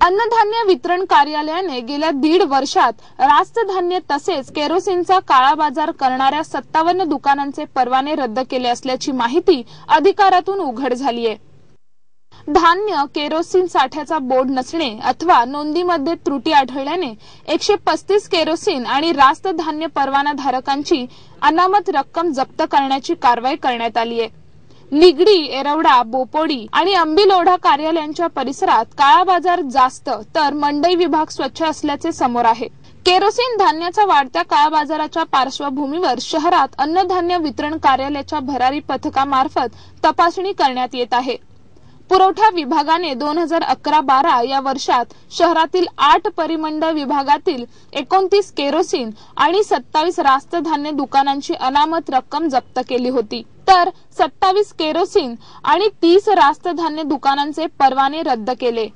अन्नधान्य वितरण कार्यालयाने गेल्या 1.5 वर्षात रास्त धान्य तसेच केरोसिनचा काळा बाजार करणाऱ्या 57 दुकानांचे परवाने रद्द केले असल्याची माहिती अधिकारातून उघड झाली आहे। धान्य केरोसिन साठ्याचा बोर्ड नसणे अथवा नोंदीमध्ये त्रुटी आढळल्याने 135 केरोसिन आणि रास्त धान्य परवाना धारकांची अनामत रक्कम जप्त करण्याची कारवाई करण्यात आली आहे। निगडी, एरवडा, बोपोडी आणि अंबिलोढा कार्यालयांच्या परिसरात काळा बाजार जास्त तर मंडई विभाग स्वच्छ असल्याचे समोर आहे। केरोसिन धान्याच्या वाढत्या काळा बाजाराच्या पार्श्वभूमीवर शहरात अन्नधान्य वितरण कार्यालयाच्या भरारी पथकामार्फत तपासणी करण्यात येत आहे। पुरवठा विभागाने 2011-12 या वर्षात शहरातील 8 परिमंडळ विभागातील 29 केरोसिन आणि 27 रास्त धान्य दुकानांची अनामत रक्कम जप्त केली होती, तर 27 केरोसिन आणि 30 रास्त धान्य दुकानांचे परवाने रद्द केले।